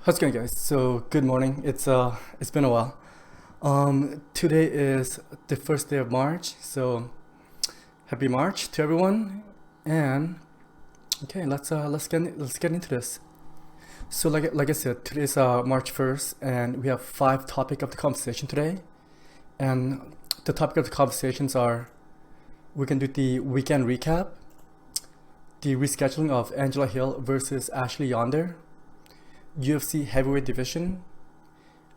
How's it going, guys? So good morning. It's been a while. Today is the first day of March, so happy March to everyone. And okay, let's get into this. So like I said, today is March 1st, and we have five topic of the conversation today. And the topic of the conversations are we can do the weekend recap, the rescheduling of Angela Hill versus Ashley Yoder, UFC Heavyweight division,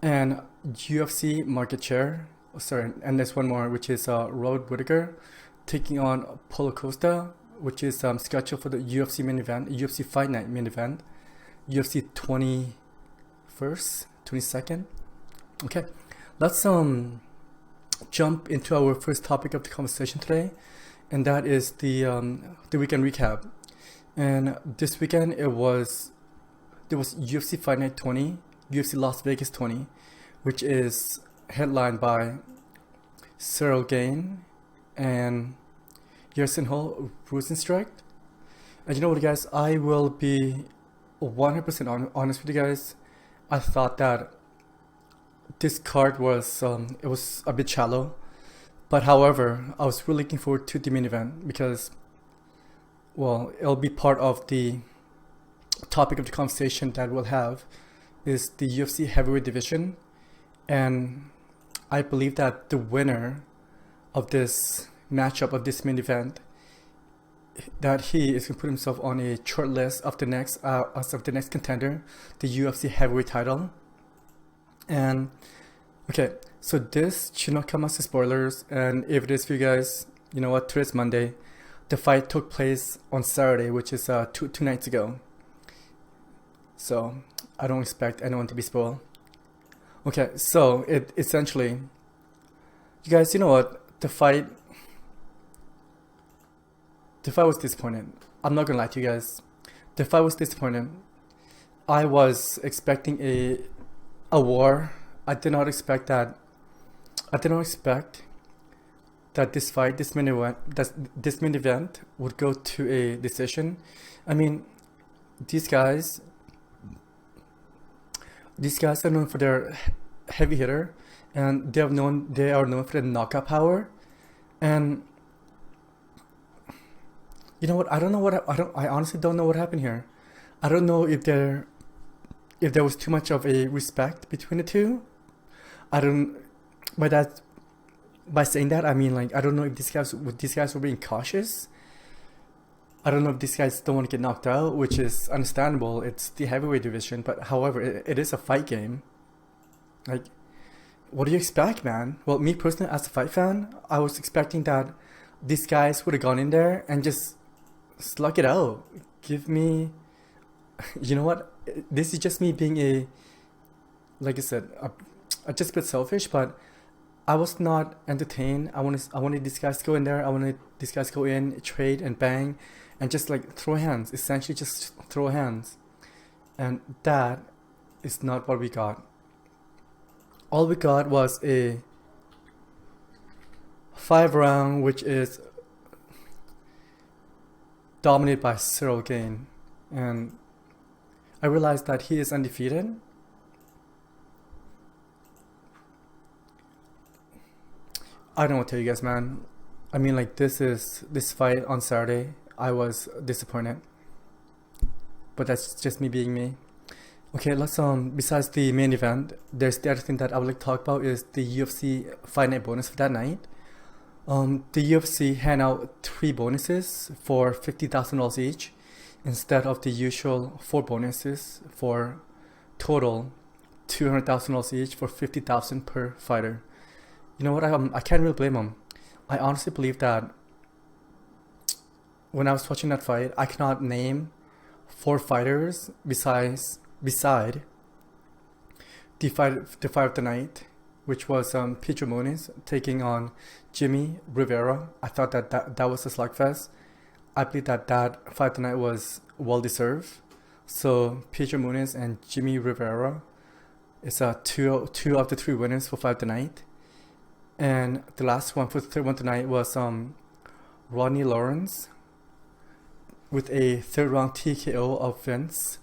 and UFC market share. Oh, sorry, and there's one more, which is Robert Whittaker taking on Paulo Costa, which is scheduled for the UFC main event, UFC Fight Night main event, UFC 21st, 22nd. Okay, let's jump into our first topic of the conversation today, and that is the weekend recap. And this weekend there was UFC Fight Night 20, UFC Las Vegas 20, which is headlined by Cyril Gane and Yersin Hall Rosenstruck. And you know what, guys? I will be 100% honest with you guys. I thought that this card was it was a bit shallow, but however, I was really looking forward to the main event because, well, it'll be part of the topic of the conversation that we'll have is the UFC Heavyweight division, and I believe that the winner of this matchup of this main event, that he is going to put himself on a short list of the next contender, the UFC Heavyweight title. And okay, so this should not come as spoilers, and if it is for you guys, you know what? Today's Monday. The fight took place on Saturday, which is two nights ago. So I don't expect anyone to be spoiled. Okay, so it essentially, you guys, you know what? The fight was disappointing. I'm not gonna lie to you guys. The fight was disappointing. I was expecting a war. I did not expect that. I did not expect that this main event would go to a decision. I mean, these guys are known for their heavy hitter, and they are known for their knockout power. And you know what? I honestly don't know what happened here. I don't know if there was too much of a respect between the two. I don't by that by saying that, I mean, like, I don't know if these guys were being cautious. I don't know if these guys don't want to get knocked out, which is understandable. It's the heavyweight division, but however, it is a fight game. Like, what do you expect, man? Well, me personally, as a fight fan, I was expecting that these guys would have gone in there and just slug it out. Give me, you know what? This is just me being like I said, just a bit selfish, but I was not entertained. I wanted these guys to go in there. I wanted these guys to go in, trade and bang, and just like throw hands. Essentially, just throw hands, and that is not what we got. All we got was a 5 round, which is dominated by Cyril Gane, and I realized that he is undefeated. I don't know what to tell you guys, man. I mean, like, this fight on Saturday, I was disappointed, but that's just me being me. Okay, let's besides the main event, there's the other thing that I would like to talk about is the UFC Fight Night bonus for that night. The UFC hand out 3 bonuses for $50,000 each, instead of the usual 4 bonuses for total $200,000 each for $50,000 per fighter. You know what? I can't really blame them. I honestly believe that when I was watching that fight, I cannot name 4 fighters beside the fight of the night, which was Pedro Muniz taking on Jimmy Rivera. I thought that was a slugfest. I believe that fight of the night was well deserved. So Pedro Muniz and Jimmy Rivera is two of the 3 winners for fight of the night. And the last one for the third one tonight was Rodney Lawrence with a 3rd round TKO of Vince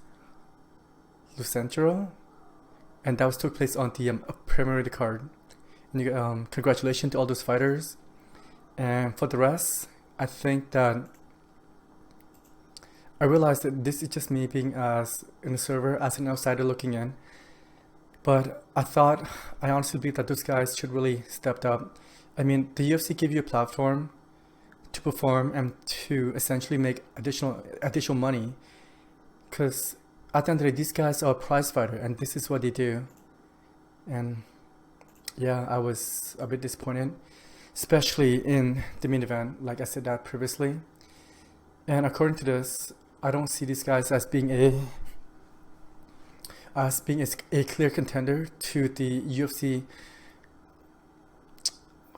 Lucentro, and that was took place on the Premier card. And congratulations to all those fighters. And for the rest, I think that I realized that this is just me being as an observer, as an outsider looking in. But I honestly believe that those guys should really step up. I mean, the UFC gave you a platform to perform and to essentially make additional money. Because at the end of the day, these guys are a prize fighter, and this is what they do. And yeah, I was a bit disappointed, especially in the main event, like I said that previously. And according to this, I don't see these guys as being a clear contender to the UFC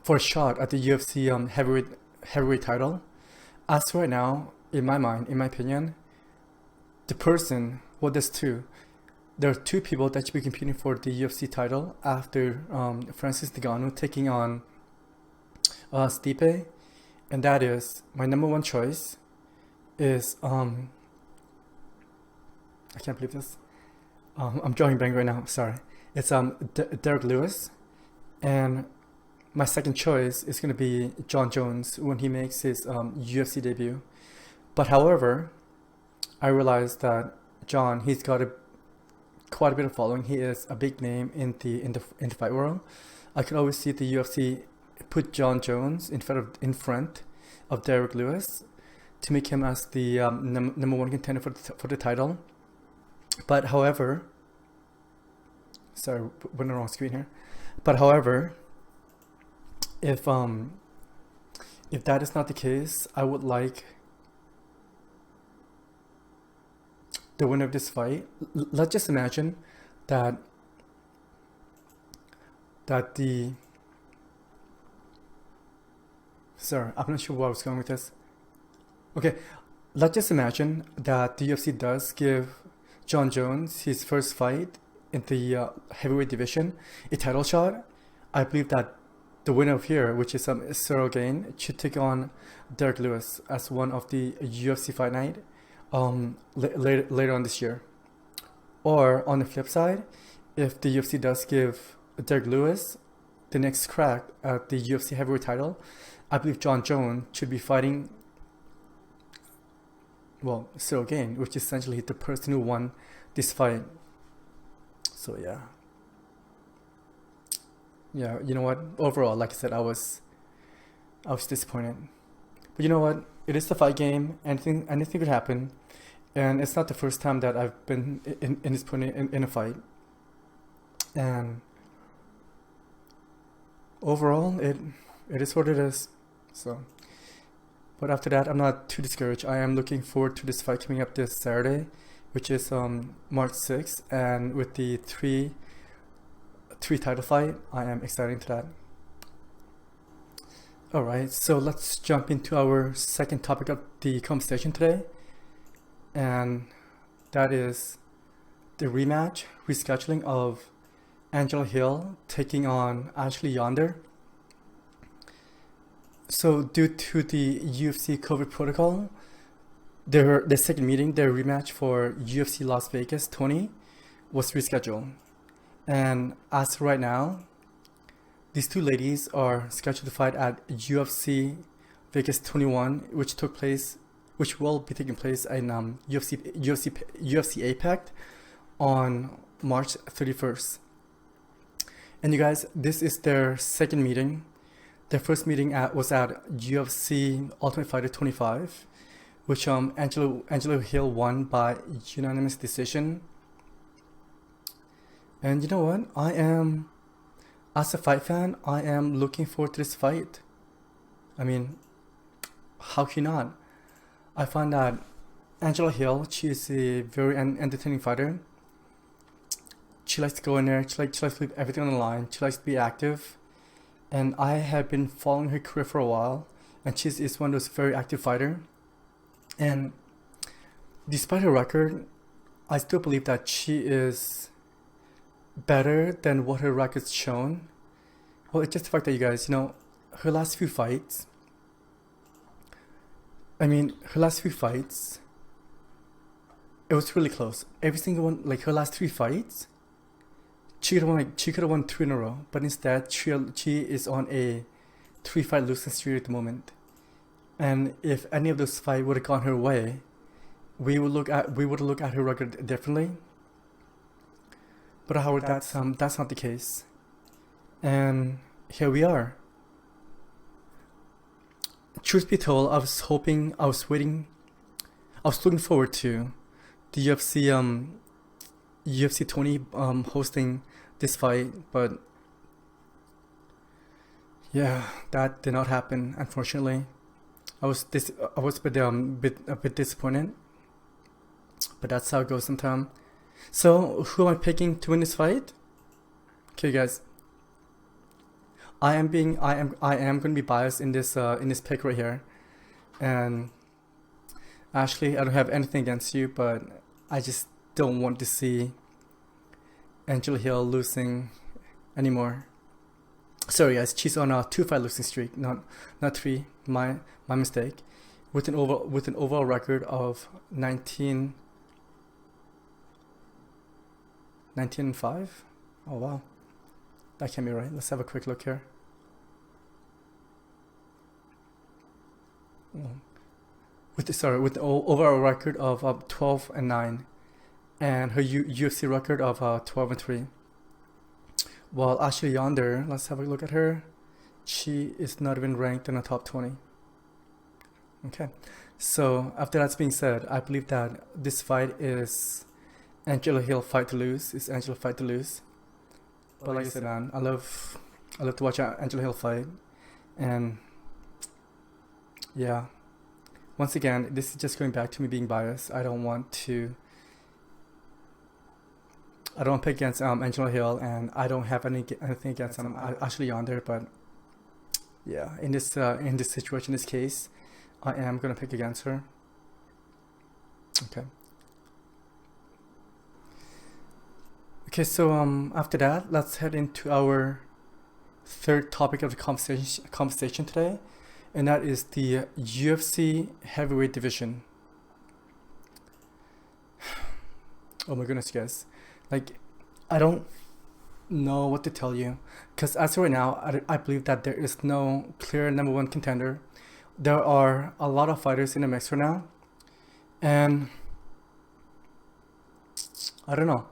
for a shot at the UFC heavyweight title. As right now, in my mind, in my opinion, there are two people that should be competing for the UFC title after Francis Ngannou taking on Stipe, and that is my number one choice is I can't believe this. I'm drawing blank right now. Sorry. It's Derek Lewis, and my second choice is going to be John Jones when he makes his UFC debut. But however, I realized that John, he's got quite a bit of following. He is a big name in the fight world. I could always see the UFC put John Jones in front of Derek Lewis to make him as the number one contender for the title. But however, sorry, we're on the wrong screen here. But however, if that is not the case, I would like the winner of this fight. Let's just imagine that the sorry, I'm not sure where I was going with this. Okay, let's just imagine that the UFC does give John Jones his first fight in the heavyweight division, a title shot. I believe that the winner of here, which is Cyril Gane, should take on Derek Lewis as one of the UFC Fight Night later on this year. Or on the flip side, if the UFC does give Derek Lewis the next crack at the UFC heavyweight title, I believe John Jones should be fighting, well, Cyril Gane, which is essentially the person who won this fight. So yeah, you know what? Overall, like I said, I was disappointed. But you know what? It is the fight game. Anything could happen, and it's not the first time that I've been in this point in a fight. And overall, it is what it is. So. But after that, I'm not too discouraged. I am looking forward to this fight coming up this Saturday, which is March 6th, and with the three title fight, I am excited to that. Alright, so let's jump into our second topic of the conversation today, and that is the rescheduling of Angela Hill taking on Ashley Yoder. So due to the UFC COVID protocol, their second meeting, their rematch for UFC Las Vegas 20 was rescheduled. And as of right now, these two ladies are scheduled to fight at UFC Vegas 21, which will be taking place in UFC EP8 on March 31st. And you guys, this is their second meeting. Their first meeting was at UFC Ultimate Fighter 25, which Angela Hill won by unanimous decision. And you know what? As a fight fan, I am looking forward to this fight. I mean, how can you not? I find that Angela Hill, she is a very entertaining fighter. She likes to go in there, she likes to leave everything on the line, she likes to be active. And I have been following her career for a while, and she is one of those very active fighters. And despite her record, I still believe that she is better than what her record's shown. Well, it's just the fact that, you guys, her last few fights, it was really close. Every single one, like her last 3 fights, she could have won 3 in a row, but instead she is on a 3-fight losing streak at the moment. And if any of those fights would have gone her way, we would look at her record differently. But however, that's not the case. And here we are. Truth be told, I was looking forward to the UFC 20 hosting this fight, but yeah, that did not happen, unfortunately. I was a bit disappointed, but that's how it goes sometimes. So, who am I picking to win this fight? Okay, guys, I am going to be biased in this pick right here, and Ashley, I don't have anything against you, but I just don't want to see Angela Hill losing anymore. Sorry, guys, she's on a 2-fight losing streak, not 3. My mistake. With an overall record of 19 and 5. Oh wow, that can't be right. Let's have a quick look here. With the overall record of 12 and 9, and her UFC record of 12 and 3. While Ashley Yoder, let's have a look at her. She is not even ranked in the top 20. Okay, so after that's being said, I believe that this fight is Angela Hill fight to lose. It's Angela fight to lose. But like I said, man, I love to watch Angela Hill fight, and yeah. Once again, this is just going back to me being biased. I don't want to pick against Angela Hill, and I don't have anything against Ashley Yoder. But yeah, in this situation, this case, I am gonna pick against her. Okay. Okay. So after that, let's head into our third topic of the conversation today, and that is the UFC Heavyweight division. Oh my goodness, guys. Like, I don't know what to tell you, because as of right now, I believe that there is no clear number 1 contender. There are a lot of fighters in the mix right now, and I don't know.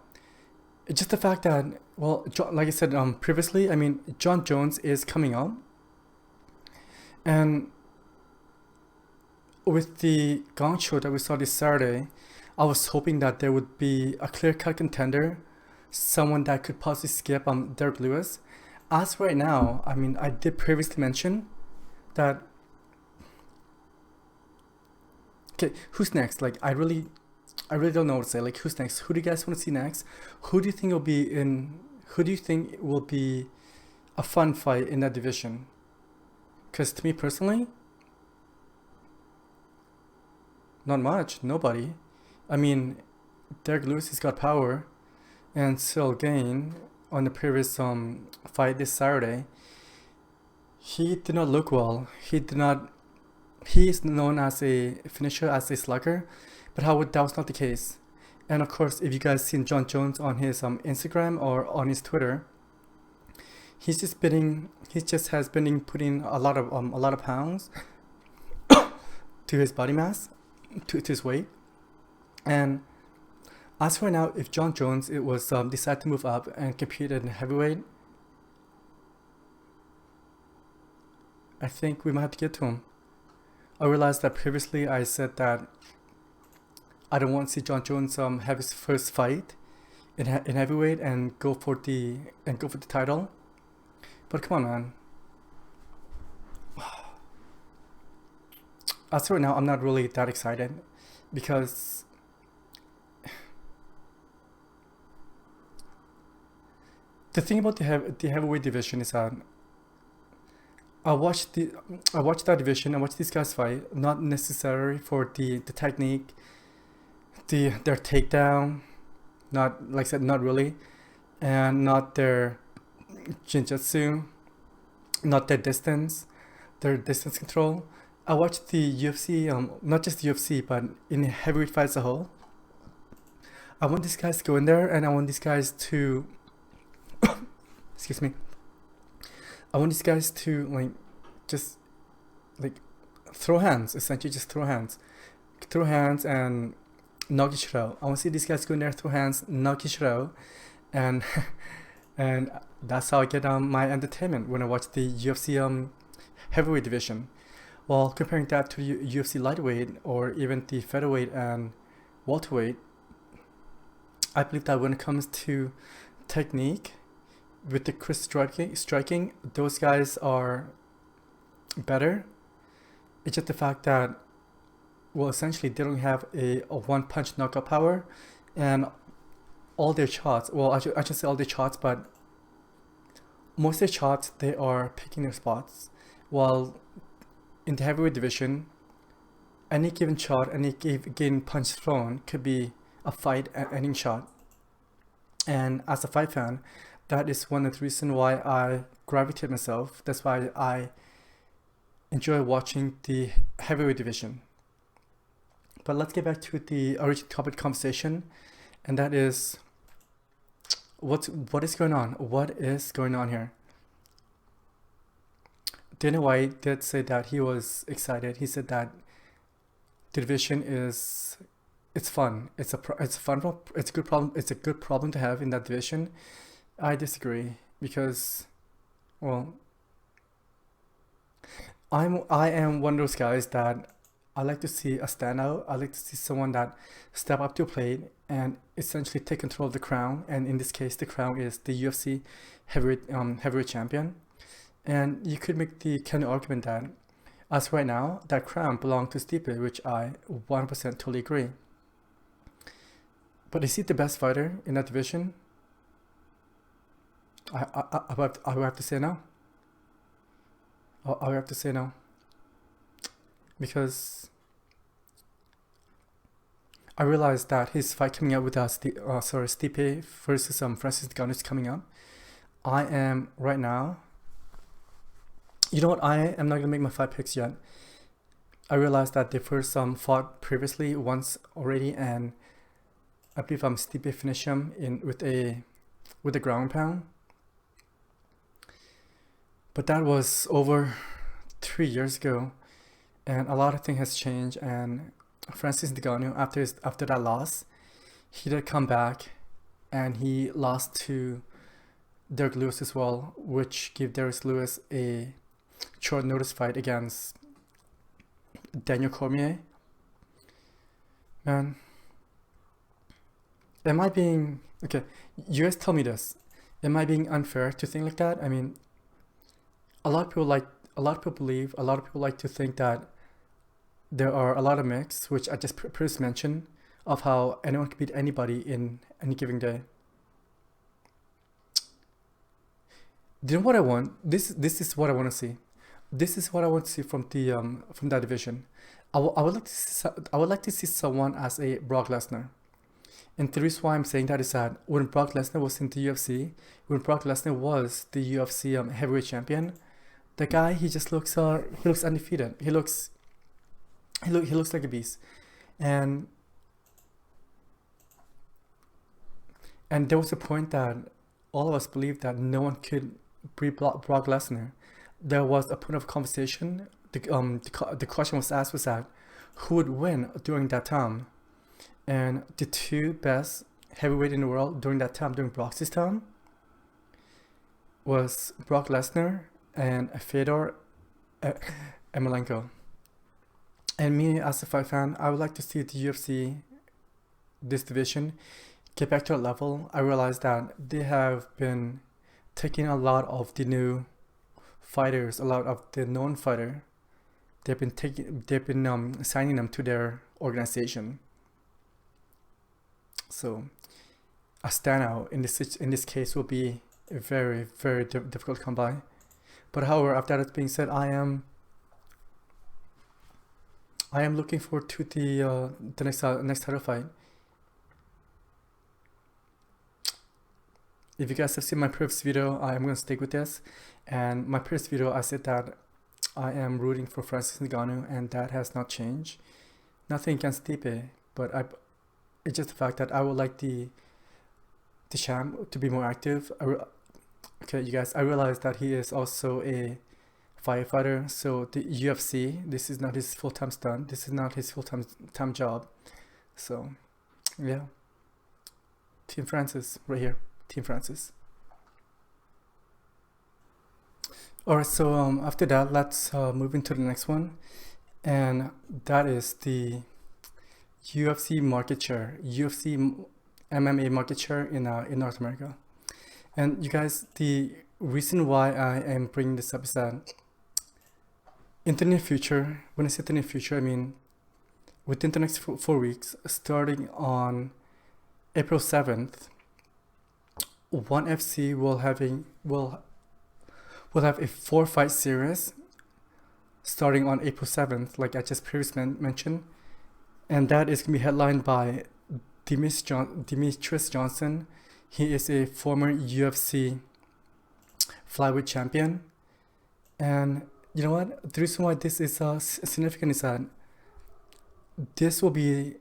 It's just the fact that, well, like I said previously, I mean, Jon Jones is coming up, and with the Gong Show that we saw this Saturday, I was hoping that there would be a clear-cut contender, someone that could possibly skip Derek Lewis. As right now, I mean, I did previously mention that. Okay, who's next? Like, I really don't know what to say. Like, who's next? Who do you guys want to see next? Who do you think will be a fun fight in that division? Because to me personally, not much. Nobody. I mean, Derek Lewis has got power, and Cyril Gane on the previous fight this Saturday, he did not look well. He is known as a finisher, as a slugger, but that was not the case. And of course, if you guys seen Jon Jones on his Instagram or on his Twitter, he just has been putting a lot of pounds to his body mass, to his weight. And as for now, if Jon Jones decided to move up and compete in heavyweight, I think we might have to get to him. I realized that previously I said that I don't want to see Jon Jones have his first fight in heavyweight and go for the title. But come on, man. As for now, I'm not really that excited, because the thing about the heavyweight division is that I watched that division. I watched these guys fight, not necessarily for the technique, their takedown, not like I said, not really, and not their jiu-jitsu, not their distance control. I watched the UFC, not just the UFC, but in heavyweight fights as a whole. I want these guys to go in there, and I want these guys to excuse me. I want these guys to like just like throw hands, essentially just throw hands and knock each other out. I want to see these guys go in there, throw hands, knock each other out, and and that's how I get my entertainment when I watch the UFC heavyweight division. While comparing that to UFC lightweight or even the featherweight and welterweight, I believe that when it comes to technique, with the crisp striking, those guys are better. It's just the fact that, well, essentially they don't have a one punch knockout power, and all their shots, well, I should say all their shots, but most of their shots, they are picking their spots. While in the heavyweight division, any given shot, any given punch thrown could be a fight-ending shot. And as a fight fan, that is one of the reasons why I gravitate myself. That's why I enjoy watching the heavyweight division. But let's get back to the original topic conversation, and that is what is going on? What is going on here? Dana White did say that he was excited. He said that the division it's fun. It's a good problem. It's a good problem to have in that division. I disagree because, well, I am one of those guys that I like to see a standout. I like to see someone that step up to a plate and essentially take control of the crown. And in this case, the crown is the UFC heavyweight champion. And you could make the kind of argument that, as right now, that crown belongs to Stipe, which I 100% totally agree. But is he the best fighter in that division? I would have to say no. I would have to say no. Because I realized that his fight coming up with Stipe versus Francis Ngannou is coming up. I am right now. You know what? I am not gonna make my fight picks yet. I realized that they first fought previously once already, and I believe Stipe finished him with a ground pound. But that was over 3 years ago, and a lot of things has changed. And Francis Ngannou, after that loss, he did come back, and he lost to Derek Lewis as well, which gave Derek Lewis a short notice fight against Daniel Cormier. Man, am I being okay? You guys tell me this. Am I being unfair to think like that? I mean, a lot of people like to think that there are a lot of mix, which I just previously mentioned, of how anyone can beat anybody in any given day. You know what I want? This is what I want to see. This is what I want to see from that division. I would like to see someone as a Brock Lesnar. And the reason why I'm saying that is that when Brock Lesnar was in the UFC, when Brock Lesnar was the UFC heavyweight champion, the guy, he looks undefeated. He looks like a beast, and there was a point that all of us believed that no one could beat Brock Lesnar. There was a point of conversation. The question was asked was that who would win during that time, and the two best heavyweight in the world during that time, during Brock's time, was Brock Lesnar and Fedor Emelianenko. And me, as a fight fan, I would like to see the UFC, this division, get back to a level. I realized that they have been taking a lot of the new fighters, a lot of the known fighter. They've been signing them to their organization. So a standout in this case will be very, very difficult to come by. But however, after that being said, I am looking forward to the next title fight. If you guys have seen my previous video, I am going to stick with this. And my previous video, I said that I am rooting for Francis Ngannou, and that has not changed. Nothing against Stipe, but It's just the fact that I would like the champ to be more active. Okay, you guys, I realize that he is also a firefighter. So the UFC, this is not his full-time stunt. This is not his full-time job. So yeah, Team Francis right here. Team Francis. All right, so after that, let's move into the next one, and that is the UFC market share, UFC MMA market share in North America. And you guys, the reason why I am bringing this up is that in the near future, when I say the near future, I mean within the next 4 weeks, starting on April 7th, ONE FC will have a 4-fight series starting on April 7th, like I just previously mentioned, and that is going to be headlined by Demetrius Johnson. He is a former UFC flyweight champion, and you know what? The reason why this is significant is that this will be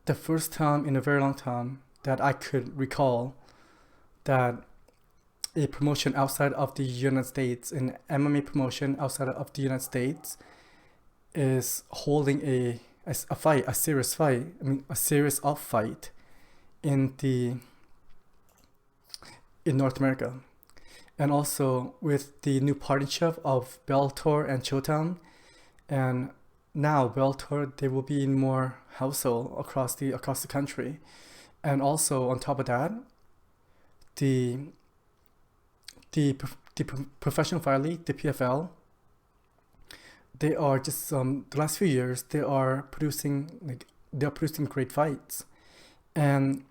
the first time in a very long time that I could recall that a promotion outside of the United States, an MMA promotion outside of the United States, is holding a fight, a serious fight. I mean, a series of fight in North America, and also with the new partnership of Bellator and Showtime, and now Bellator, they will be in more household across the country, and also on top of that, the Professional Fire League, the PFL, they are just the last few years they are producing great fights, and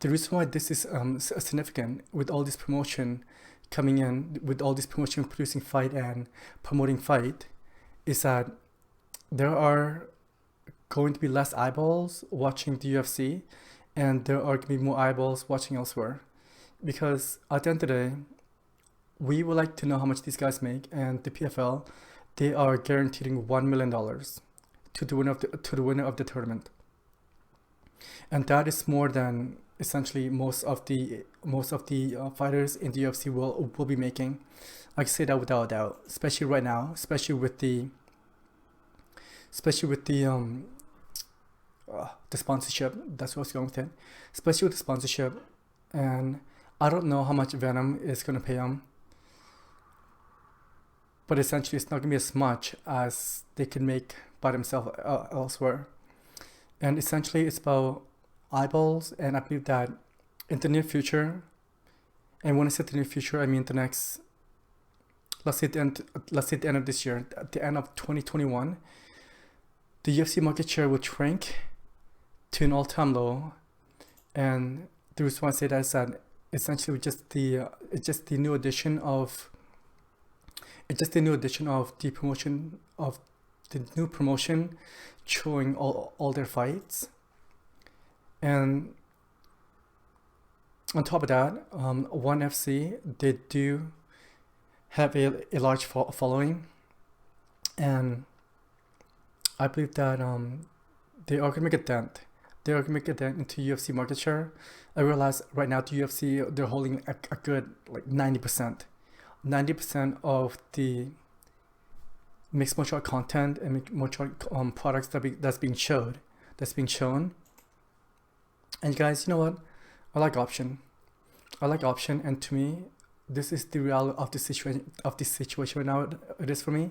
the reason why this is significant with all this promotion coming in, with all this promotion producing fight and promoting fight, is that there are going to be less eyeballs watching the UFC, and there are going to be more eyeballs watching elsewhere, because at the end of the day, we would like to know how much these guys make, and the PFL, they are guaranteeing $1 million to the winner of the tournament, and that is more than essentially most of the fighters in the UFC will be making. I can say that without a doubt, especially right now, especially with the sponsorship. That's what I was going with it. Especially with the sponsorship, and I don't know how much Venom is going to pay them, but essentially it's not going to be as much as they can make by themselves elsewhere. And essentially it's about eyeballs, and I believe that in the near future, and when I say the near future, I mean the next, let's say the end of this year, at the end of 2021, the UFC market share will shrink to an all-time low. And the reason why I say that is that essentially it's just the new addition of the promotion of the new promotion showing all their fights. And on top of that, ONE FC, they do have a large following, and I believe that they are going to make a dent. They are going to make a dent into UFC market share. I realize right now the UFC, they're holding a good like 90%. 90% of the mixed martial art content and mixed martial art products that's being shown. And guys, you know what? I like option, and to me, this is the reality of the situation right now. It is for me.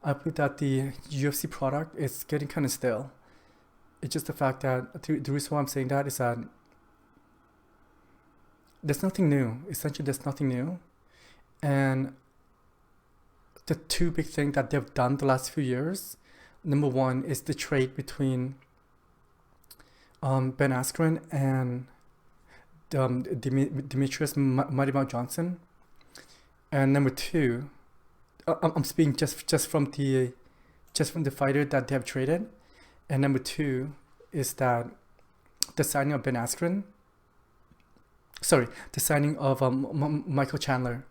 I believe that the UFC product is getting kind of stale. It's just the fact that the reason why I'm saying that is that there's nothing new. Essentially, there's nothing new, and the two big things that they've done the last few years. Number one is the trade between Ben Askren and Demetrius Mighty Mouse Johnson, and number two, I'm speaking just from the fighter that they have traded, and number two is that the signing of Ben Askren. Sorry, the signing of Michael Chandler,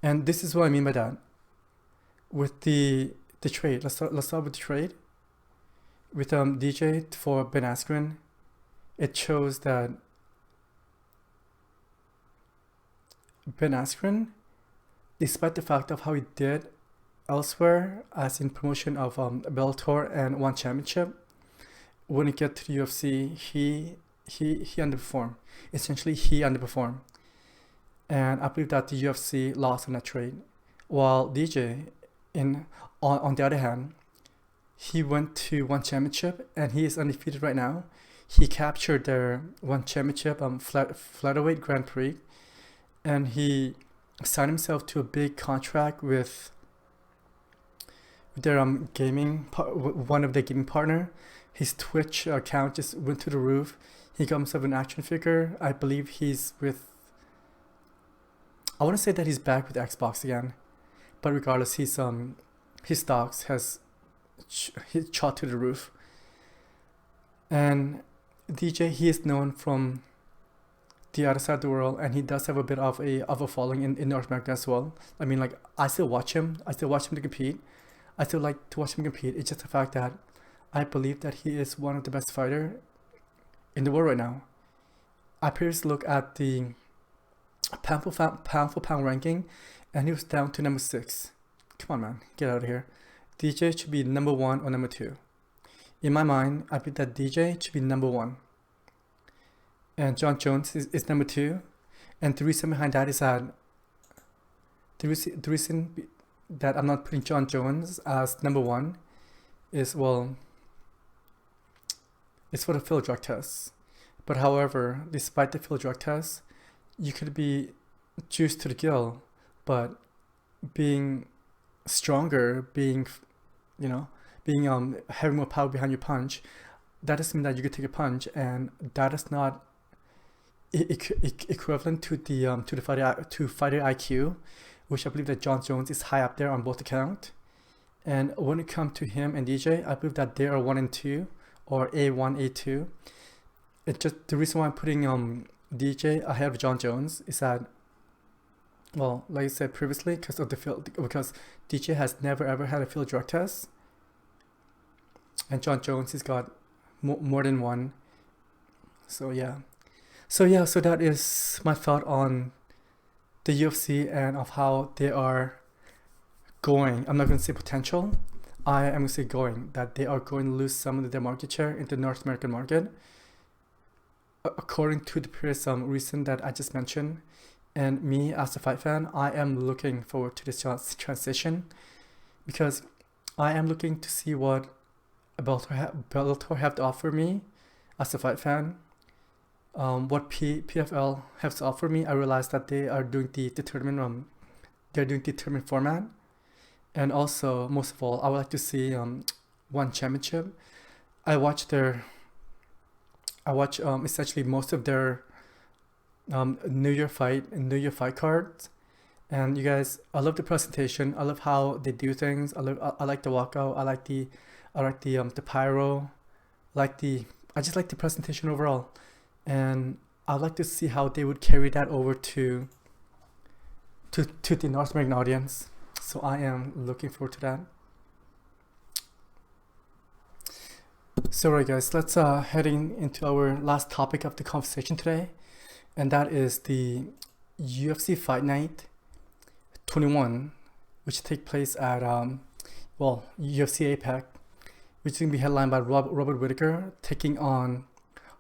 and this is what I mean by that. With the trade, let's start with the trade with DJ for Ben Askren. it shows that Ben Askren, despite the fact of how he did elsewhere, as in promotion of Bellator and one championship, when he get to the UFC, he underperformed. Essentially, he underperformed, and I believe that the UFC lost on that trade. While DJ, on the other hand, he went to one championship and he is undefeated right now. He captured their one championship flyweight Grand Prix, and he signed himself to a big contract with their one of their gaming partner. His Twitch account just went to the roof. He got himself an action figure. I believe he's with, I want to say that he's back with Xbox again, but regardless, his stocks has shot to the roof. And DJ, he is known from the other side of the world, and he does have a bit of a following in North America as well. I mean, like, I still watch him to compete. I still like to watch him compete. It's just the fact that I believe that he is one of the best fighter in the world right now. I previously looked at the pound for pound ranking, and he was down to number 6. Come on, man, get out of here. DJ should be number 1 or number 2. In my mind, I believe that DJ should be number 1. And John Jones is number 2. And the reason behind that is that the reason that I'm not putting John Jones as number 1 is, well, it's for the field drug tests. But however, despite the field drug tests, you could be juiced to the gill, but being stronger, having more power behind your punch, that doesn't mean that you could take a punch, and that is not equivalent to the fighter IQ, which I believe that John Jones is high up there on both accounts. And when it comes to him and DJ, I believe that they are 1 and 2, or A1, A2. It's just the reason why I'm putting DJ ahead of John Jones is that, well, like I said previously, because DJ has never ever had a field drug test, and John Jones has got more than one. So that is my thought on the UFC and of how they are going. I'm not going to say potential. I am going to say going. That they are going to lose some of their market share in the North American market, according to the previous reason that I just mentioned. And me, as a fight fan, I am looking forward to this transition, because I am looking to see what Bellator have to offer me as a fight fan. What PFL has to offer me. I realized that they are doing the tournament. They're doing the tournament format, and also, most of all, I would like to see one championship. I watch essentially most of their New Year fight cards, and you guys, I love the presentation. I love how they do things. I like the walkout. I like the pyro. I just like the presentation overall, and I'd like to see how they would carry that over to the North American audience. So I am looking forward to that. So right, guys, let's heading into our last topic of the conversation today, and that is the UFC Fight Night 21, which take place at UFC APEC, which is going to be headlined by Robert Whittaker taking on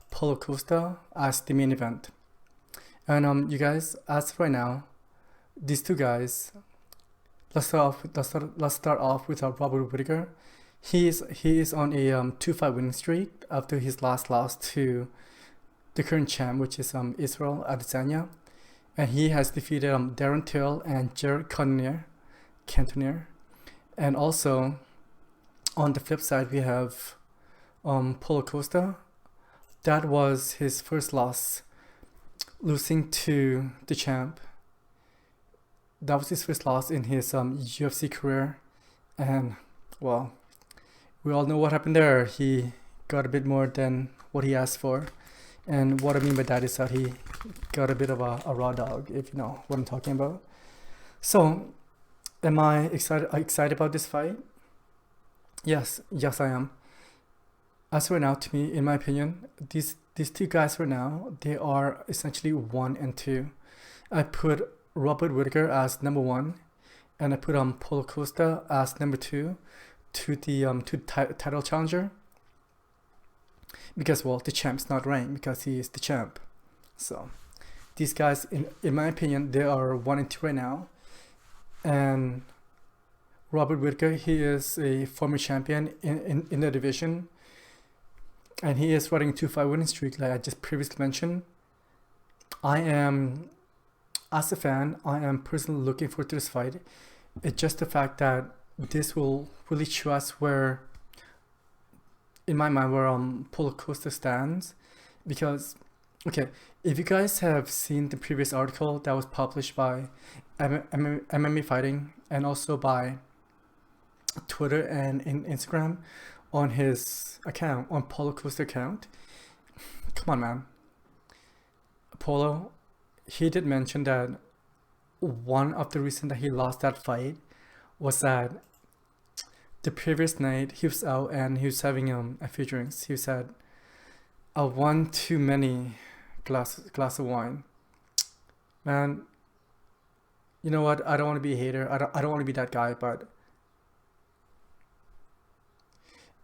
Paulo Costa as the main event. And you guys, as of right now, these two guys, let's start off with Robert Whittaker. He is on a 2-fight winning streak after his last loss to the current champ, which is Israel Adesanya, and he has defeated Darren Till and Jared Cannonier. And also on the flip side, we have Paulo Costa. That was his first loss, losing to the champ. That was his first loss in his UFC career, and well, we all know what happened there. He got a bit more than what he asked for, and what I mean by that is that he got a bit of a raw dog, if you know what I'm talking about. So, am I excited about this fight? Yes, I am. as right now, to me, in my opinion, these two guys right now, they are essentially 1 and 2. I put Robert Whittaker as number 1, and I put Paulo Costa as number 2 to the title challenger, because, well, the champ's not ranked because he is the champ. So these guys, in my opinion, they are 1 and 2 right now. And Robert Whittaker, he is a former champion in the division, and he is running a 2-5 winning streak, like I just previously mentioned. As a fan, I am personally looking forward to this fight. It's just the fact that this will really show us where, in my mind, where Paulo Costa stands. Because, okay, if you guys have seen the previous article that was published by MMA Fighting and also by Twitter and Instagram on his account, on Paulo Costa account, come on, man. Paulo, he did mention that one of the reasons that he lost that fight was that the previous night he was out and he was having a few drinks. He said, one too many glass of wine. Man, you know what? I don't want to be a hater. I don't want to be that guy, but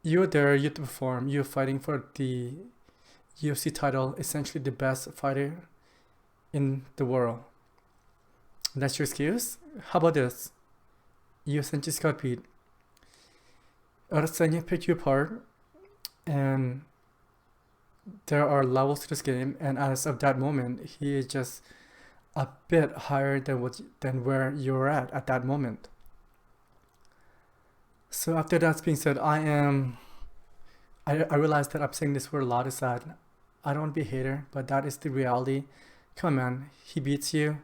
you're there, you have to perform. You're fighting for the UFC title, essentially the best fighter in the world. That's your excuse? How about this? You essentially just got beat. Adesanya picked you apart, and there are levels to this game, and as of that moment, he is just a bit higher than where you're at that moment. So after that's being said, I realize that I'm saying this word a lot, is that I don't want to be a hater, but that is the reality. Come on, man, he beats you.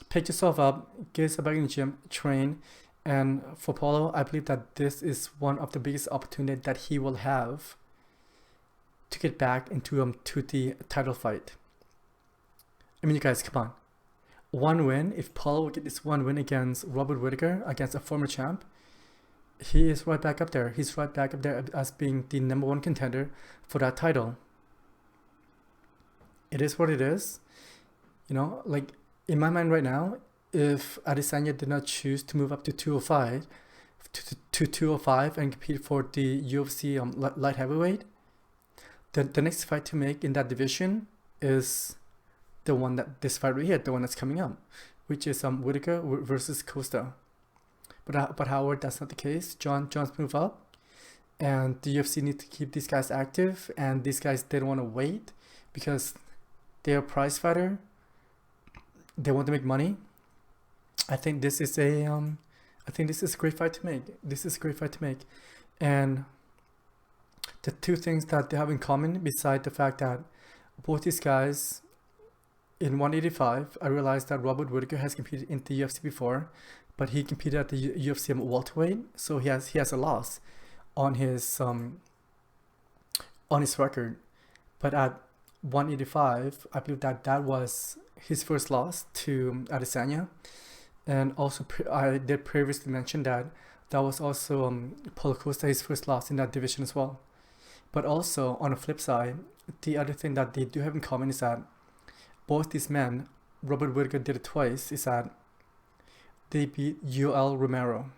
Pick yourself up, get yourself back in the gym, train. And for Paulo, I believe that this is one of the biggest opportunities that he will have to get back into to the title fight. I mean, you guys, come on. One win, if Paulo will get this one win against Robert Whittaker, against a former champ, he is right back up there. He's right back up there as being the number 1 contender for that title. It is what it is. You know, like, in my mind right now, if Adesanya did not choose to move up to 205 and compete for the UFC light heavyweight, the next fight to make in that division is the one that this fight right here, the one that's coming up, which is Whittaker versus Costa. But however, that's not the case. John's moved up, and the UFC need to keep these guys active, and these guys didn't want to wait because they're a prize fighter. They want to make money. I think this is a great fight to make. This is a great fight to make, and the two things that they have in common, beside the fact that both these guys in 185, I realized that Robert Whittaker has competed in the UFC before, but he competed at the UFC welterweight, so he has a loss on his record. But at 185, I believe that was his first loss to Adesanya. And also, I did previously mention that was also Paulo Costa, his first loss in that division as well. But also, on the flip side, the other thing that they do have in common is that both these men, Robert Whittaker did it twice, is that they beat Yoel Romero.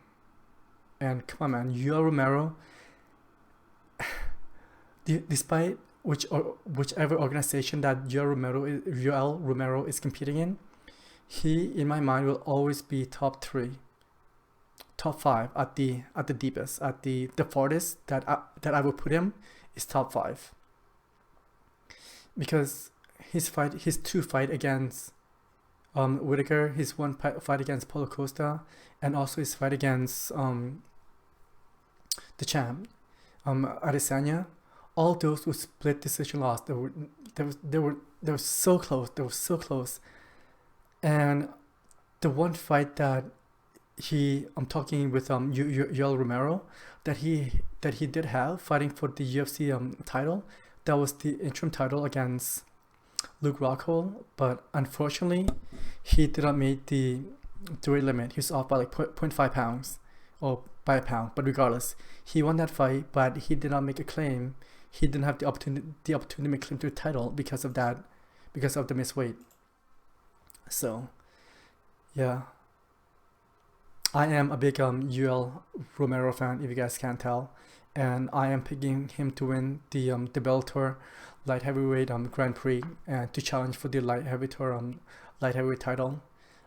And come on, man, Yoel Romero, despite whichever organization that Yoel Romero is competing in, he, in my mind, will always be top 3, top 5 at the deepest, at the farthest that I would put him is top 5, because his 2 fight against Whittaker, his 1 fight against Paulo Costa, and also his fight against the champ Adesanya, all those were split decision loss. They were so close. They were so close. And the one fight that I'm talking with Yoel Romero, that he did have fighting for the UFC title, that was the interim title against Luke Rockhold, but unfortunately he did not make the weight limit. He was off by like 0.5 pounds or by a pound. But regardless, he won that fight, but he did not make a claim. He didn't have the opportunity to make a claim to the title because of that, because of the missed weight. So, yeah. I am a big UL Romero fan, if you guys can't tell, and I am picking him to win the Bellator light heavyweight Grand Prix and to challenge for the light heavyweight title.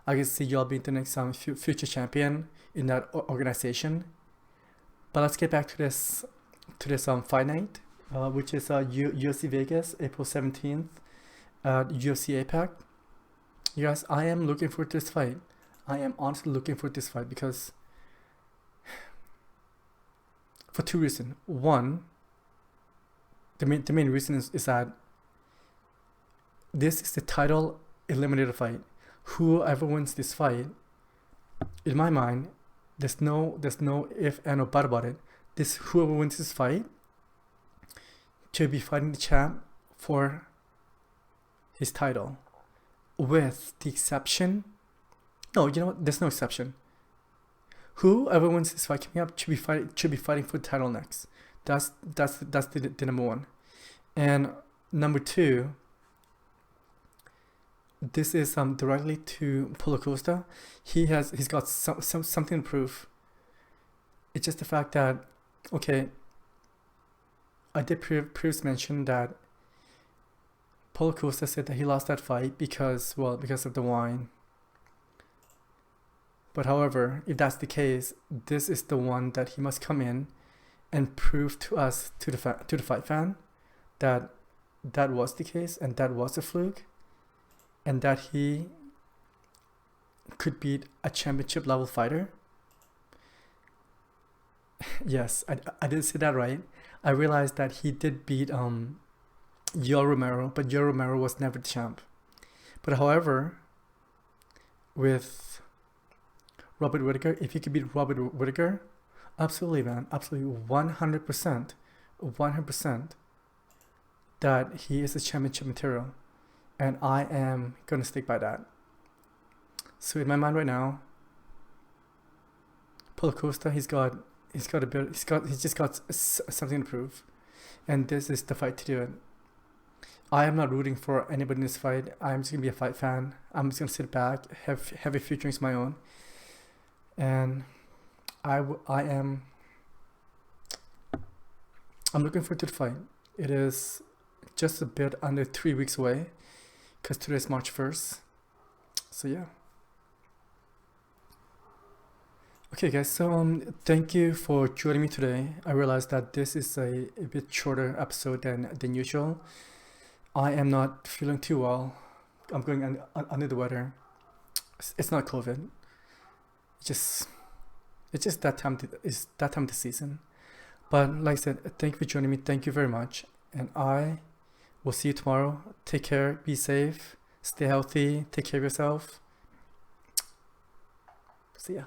I can see UL being the next future champion in that organization. But let's get back to this fight night, which is UFC Vegas, April 17th at UFC APEC. You guys, I am looking forward to this fight. I am honestly looking for this fight because for two reasons. One, the main reason is that this is the title eliminator fight. Whoever wins this fight, in my mind, there's no if and or but about it. Whoever wins this fight to be fighting the champ for his title, with the exception. No, you know what? There's no exception. Whoever wins this fight coming up should be fighting for the title next. That's the number one. And number two, this is directly to Paulo Costa. He's got something to prove. It's just the fact that, okay, I did previously mention that Paulo Costa said that he lost that fight because of the wine. But however, if that's the case, this is the one that he must come in and prove to us, to the fight fan, that was the case and that was a fluke, and that he could beat a championship level fighter. Yes, I did say that right. I realized that he did beat Yoel Romero, but Yoel Romero was never the champ. But however, with Robert Whittaker, if you could beat Robert Whittaker, absolutely, man, absolutely, 100%, that he is a championship material, and I am gonna stick by that. So in my mind right now, Paulo Costa, he's just got something to prove, and this is the fight to do it. I am not rooting for anybody in this fight. I'm just gonna be a fight fan. I'm just gonna sit back, have a few drinks of my own. And I'm looking forward to the fight. It is just a bit under 3 weeks away, because today is March 1st. So yeah. Okay guys, so thank you for joining me today. I realized that this is a bit shorter episode than usual. I am not feeling too well. I'm going under the weather. It's not COVID. It's just that time of the season. But like I said, thank you for joining me. Thank you very much. And I will see you tomorrow. Take care. Be safe. Stay healthy. Take care of yourself. See ya.